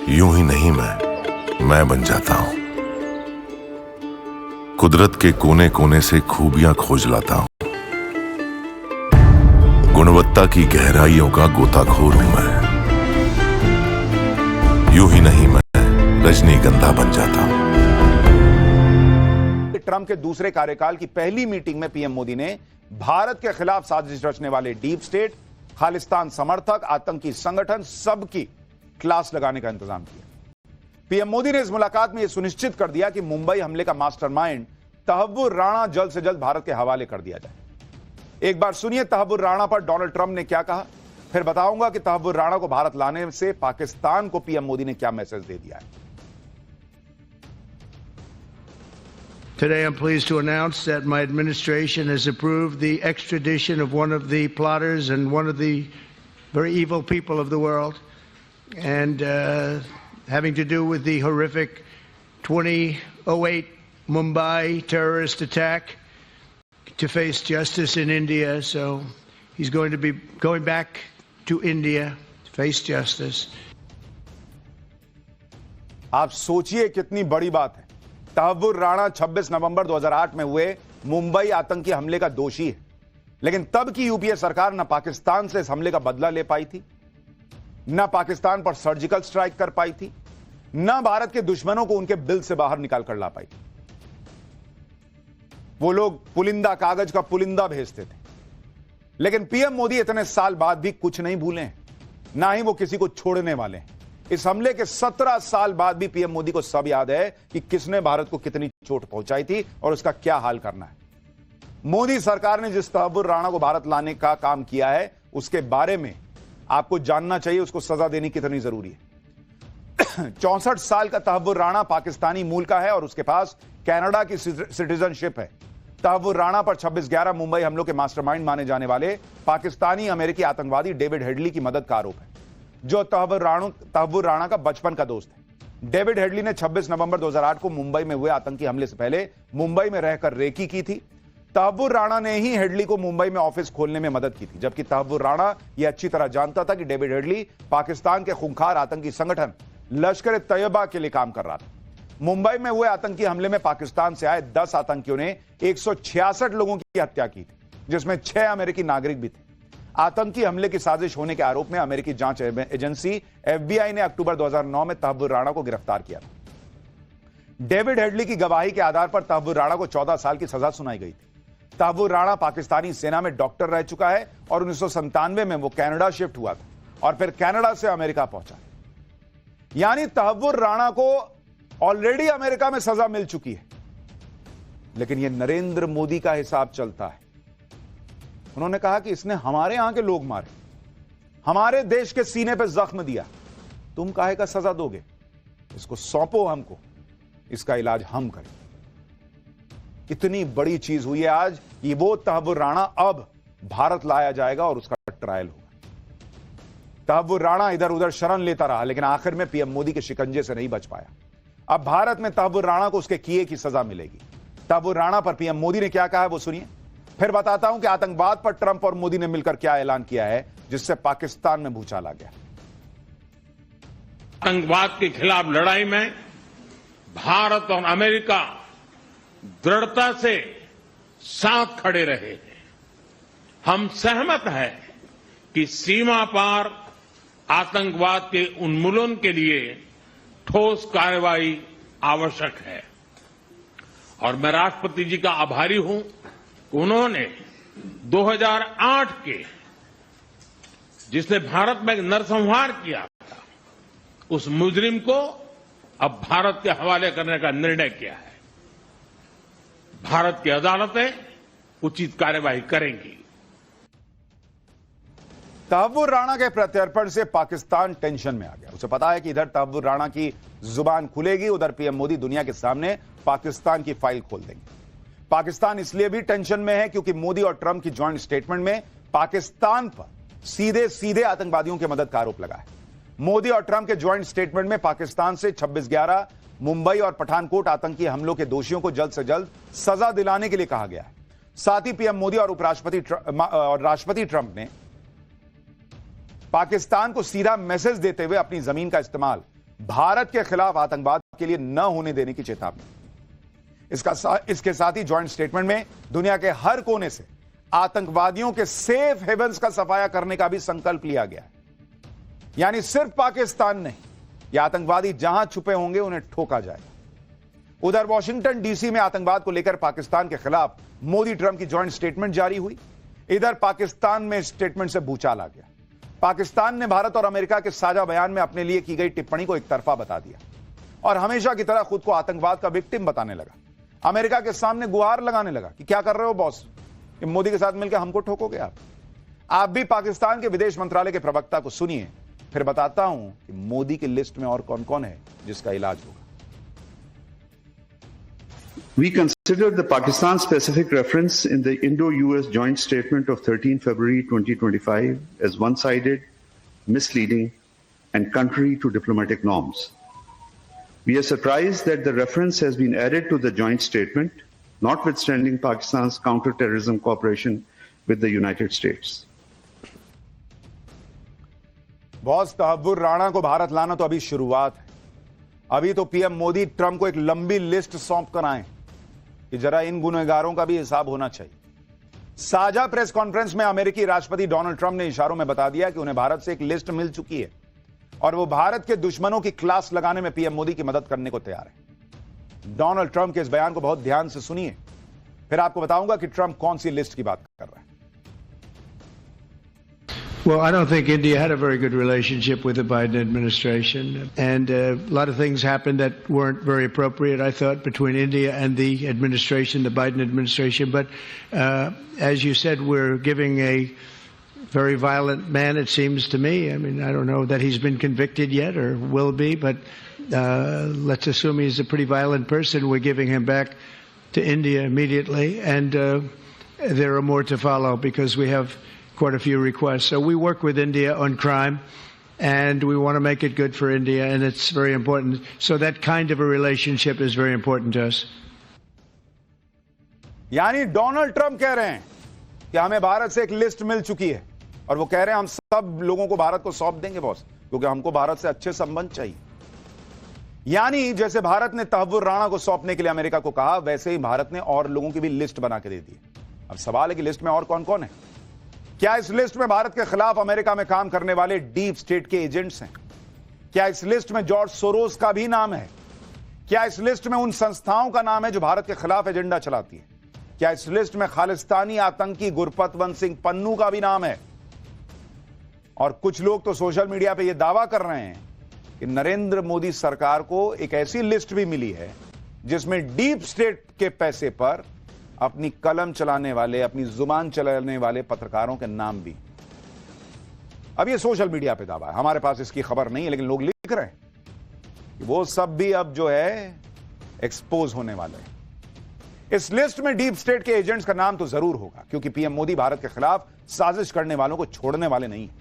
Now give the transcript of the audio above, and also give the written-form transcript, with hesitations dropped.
यूं ही नहीं मैं बन जाता हूं। कुदरत के कोने कोने से खूबियां खोज लाता हूं। गुणवत्ता की गहराइयों का गोताखोर हूं मैं। यूं ही नहीं मैं रजनीगंधा बन जाता हूं। ट्रंप के दूसरे कार्यकाल की पहली मीटिंग में पीएम मोदी ने भारत के खिलाफ साजिश रचने वाले डीप स्टेट, खालिस्तान समर्थक, आतंकी संगठन सबकी क्लास लगाने का इंतजाम किया। पीएम मोदी ने इस मुलाकात में यह सुनिश्चित कर दिया कि मुंबई हमले का मास्टरमाइंड तहव्वुर राणा जल्द से जल्द भारत के हवाले कर दिया जाए। एक बार सुनिए तहव्वुर राणा पर डोनाल्ड ट्रंप ने क्या कहा, फिर बताऊंगा कि तहव्वुर राणा को भारत लाने से पाकिस्तान को पीएम मोदी ने क्या मैसेज दे दिया है। Today, I'm pleased to announce that my administration has approved the extradition of one of the plotters and one of the very evil people of the world, and having to do with the horrific 2008 Mumbai terrorist attack, to face justice in India. So he's going to be going back to India to face justice. आप सोचिए कितनी बड़ी बात है। तहव्वुर राणा 26 नवंबर 2008 में हुए मुंबई आतंकी हमले का दोषी है, लेकिन तब की यूपीए सरकार न पाकिस्तान से इस हमले का बदला ले पाई थी, न पाकिस्तान पर सर्जिकल स्ट्राइक कर पाई थी, न भारत के दुश्मनों को उनके बिल से बाहर निकाल कर ला पाई थी। वो लोग पुलिंदा कागज का पुलिंदा भेजते थे। लेकिन पीएम मोदी इतने साल बाद भी कुछ नहीं भूले हैं, ना ही वो किसी को छोड़ने वाले हैं। इस हमले के 17 साल बाद भी पीएम मोदी को सब याद है कि किसने भारत को कितनी चोट पहुंचाई थी और उसका क्या हाल करना है। मोदी सरकार ने जिस तहव्वुर राणा को भारत लाने का काम किया है, उसके बारे में आपको जानना चाहिए, उसको सजा देनी कितनी जरूरी है। 64 साल का तहव्वुर राणा पाकिस्तानी मूल का है और उसके पास कनाडा की सिटीजनशिप है। तहव्वुर राणा पर 26/11 मुंबई हमलों के मास्टरमाइंड माने जाने वाले पाकिस्तानी अमेरिकी आतंकवादी डेविड हेडली की मदद का आरोप है, जो तहव्वुर राणा का बचपन का दोस्त है। डेविड हेडली ने 26 नवंबर 2008 को मुंबई में हुए आतंकी हमले से पहले मुंबई में रहकर रेकी की थी। तहव्वुर राणा ने ही हेडली को मुंबई में ऑफिस खोलने में मदद की थी, जबकि तहव्वुर राणा यह अच्छी तरह जानता था कि डेविड हेडली पाकिस्तान के खूंखार आतंकी संगठन लश्कर-ए-तैयबा के लिए काम कर रहा था। मुंबई में हुए आतंकी हमले में पाकिस्तान से आए 10 आतंकियों ने 166 लोगों की हत्या की थी, जिसमें 6 अमेरिकी नागरिक भी थे। आतंकी हमले की साजिश होने के आरोप में अमेरिकी जांच एजेंसी एफबीआई ने अक्टूबर 2009 में तहव्वुर राणा को गिरफ्तार किया था। डेविड हेडली की गवाही के आधार पर तहव्वुर राणा को 14 साल की सजा सुनाई गई थी। तहव्वुर राणा पाकिस्तानी सेना में डॉक्टर रह चुका है और 1997 में वो कनाडा शिफ्ट हुआ था और फिर कनाडा से अमेरिका पहुंचा। यानी तहव्वुर राणा को ऑलरेडी अमेरिका में सजा मिल चुकी है, लेकिन यह नरेंद्र मोदी का हिसाब चलता है। उन्होंने कहा कि इसने हमारे यहां के लोग मारे, हमारे देश के सीने पे जख्म दिया, तुम काहे का सजा दोगे? इसको सौंपो हमको, इसका इलाज हम करें। इतनी बड़ी चीज हुई है आज, ये वो तहव्वुर राणा अब भारत लाया जाएगा और उसका ट्रायल होगा। तहव्वुर राणा इधर उधर शरण लेता रहा, लेकिन आखिर में पीएम मोदी के शिकंजे से नहीं बच पाया। अब भारत में तहव्वुर राणा को उसके किए की सजा मिलेगी। तहव्वुर राणा पर पीएम मोदी ने क्या कहा है वो सुनिए, फिर बताता हूं कि आतंकवाद पर ट्रंप और मोदी ने मिलकर क्या ऐलान किया है, जिससे पाकिस्तान में भूचाल आ गया। आतंकवाद के खिलाफ लड़ाई में भारत और अमेरिका दृढ़ता से साथ खड़े रहे हैं। हम सहमत हैं कि सीमा पार आतंकवाद के उन्मूलन के लिए ठोस कार्रवाई आवश्यक है और मैं राष्ट्रपति जी का आभारी हूं, उन्होंने 2008 के जिसने भारत में नरसंहार किया था, उस मुजरिम को अब भारत के हवाले करने का निर्णय किया है। भारत की अदालतें उचित कार्यवाही करेंगी। तहव्वुर राणा के प्रत्यर्पण से पाकिस्तान टेंशन में आ गया। उसे पता है कि इधर तहव्वुर राणा की जुबान खुलेगी, उधर पीएम मोदी दुनिया के सामने पाकिस्तान की फाइल खोल देंगे। पाकिस्तान इसलिए भी टेंशन में है क्योंकि मोदी और ट्रंप की जॉइंट स्टेटमेंट में पाकिस्तान पर सीधे सीधे आतंकवादियों की मदद का आरोप लगा है। मोदी और ट्रंप के जॉइंट स्टेटमेंट में पाकिस्तान से 26/11 मुंबई और पठानकोट आतंकी हमलों के दोषियों को जल्द से जल्द सजा दिलाने के लिए कहा गया है। साथ ही पीएम मोदी और राष्ट्रपति ट्रंप ने पाकिस्तान को सीधा मैसेज देते हुए अपनी जमीन का इस्तेमाल भारत के खिलाफ आतंकवाद के लिए न होने देने की चेतावनी। इसके साथ ही ज्वाइंट स्टेटमेंट में दुनिया के हर कोने से आतंकवादियों के सेफ हेवंस का सफाया करने का भी संकल्प लिया गया है। यानी सिर्फ पाकिस्तान नहीं, ये आतंकवादी जहां छुपे होंगे उन्हें ठोका जाएगा। उधर वॉशिंगटन डीसी में आतंकवाद को लेकर पाकिस्तान के खिलाफ मोदी ट्रंप की ज्वाइंट स्टेटमेंट जारी हुई। इधर पाकिस्तान में स्टेटमेंट से भूचाल आ गया। पाकिस्तान ने भारत और अमेरिका के साझा बयान में अपने लिए की गई टिप्पणी को एक तरफा बता दिया और हमेशा की तरह खुद को आतंकवाद का विक्टिम बताने लगा। अमेरिका के सामने गुहार लगाने लगा कि क्या कर रहे हो बॉस, मोदी के साथ मिलकर हमको ठोकोगे आप भी पाकिस्तान के विदेश मंत्रालय के प्रवक्ता को सुनिए, फिर बताता हूं कि मोदी की लिस्ट में और कौन कौन है जिसका इलाज होगा। We considered the Pakistan-specific reference in the Indo-US joint statement of 13 February 2025 as one-sided, misleading, and contrary to diplomatic norms. We are surprised that the reference has been added to the joint statement, notwithstanding Pakistan's counter-terrorism cooperation with the United States. Boss, Tahawwur Rana को भारत लाना तो अभी शुरुआत है। अभी तो PM Modi Trump को एक लंबी लिस्ट सौंप कर आए कि जरा इन गुनहगारों का भी हिसाब होना चाहिए। साझा प्रेस कॉन्फ्रेंस में अमेरिकी राष्ट्रपति डोनाल्ड ट्रंप ने इशारों में बता दिया कि उन्हें भारत से एक लिस्ट मिल चुकी है और वो भारत के दुश्मनों की क्लास लगाने में पीएम मोदी की मदद करने को तैयार है। डोनाल्ड ट्रंप के इस बयान को बहुत ध्यान से सुनिए, फिर आपको बताऊंगा कि ट्रंप कौन सी लिस्ट की बात कर रहा है। Well, I don't think India had a very good relationship with the Biden administration, and a lot of things happened that weren't very appropriate, I thought, between India and the administration, the Biden administration. But as you said, we're giving a very violent man, it seems to me. I mean, I don't know that he's been convicted yet or will be, but let's assume he's a pretty violent person. We're giving him back to India immediately, and there are more to follow because we have quite a few requests. So we work with India on crime, and we want to make it good for India, and it's very important. So that kind of a relationship is very important to us. यानी Donald Trump कह रहे हैं कि हमें भारत से एक list मिल चुकी है और वो कह रहे हैं हम सब लोगों को भारत को सौंप देंगे बॉस, क्योंकि हमको भारत से अच्छे संबंध चाहिए। यानी जैसे भारत ने तहव्वुर राणा को सौंपने के लिए अमेरिका को कहा, वैसे ही भारत ने और लोगों की भी लिस्ट बना के दे दी। अब सवाल है कि लिस्ट में और कौन कौन है? क्या इस लिस्ट में भारत के खिलाफ अमेरिका में काम करने वाले डीप स्टेट के एजेंट्स हैं? क्या इस लिस्ट में जॉर्ज सोरोस का भी नाम है? क्या इस लिस्ट में उन संस्थाओं का नाम है जो भारत के खिलाफ एजेंडा चलाती है? क्या इस लिस्ट में खालिस्तानी आतंकी गुरपतवंत सिंह पन्नू का भी नाम है? और कुछ लोग तो सोशल मीडिया पे यह दावा कर रहे हैं कि नरेंद्र मोदी सरकार को एक ऐसी लिस्ट भी मिली है जिसमें डीप स्टेट के पैसे पर अपनी कलम चलाने वाले, अपनी जुबान चलाने वाले पत्रकारों के नाम भी। अब ये सोशल मीडिया पे दावा है, हमारे पास इसकी खबर नहीं है, लेकिन लोग लिख रहे हैं कि वो सब भी अब जो है एक्सपोज होने वाले हैं। इस लिस्ट में डीप स्टेट के एजेंट्स का नाम तो जरूर होगा, क्योंकि पीएम मोदी भारत के खिलाफ साजिश करने वालों को छोड़ने वाले नहीं हैं।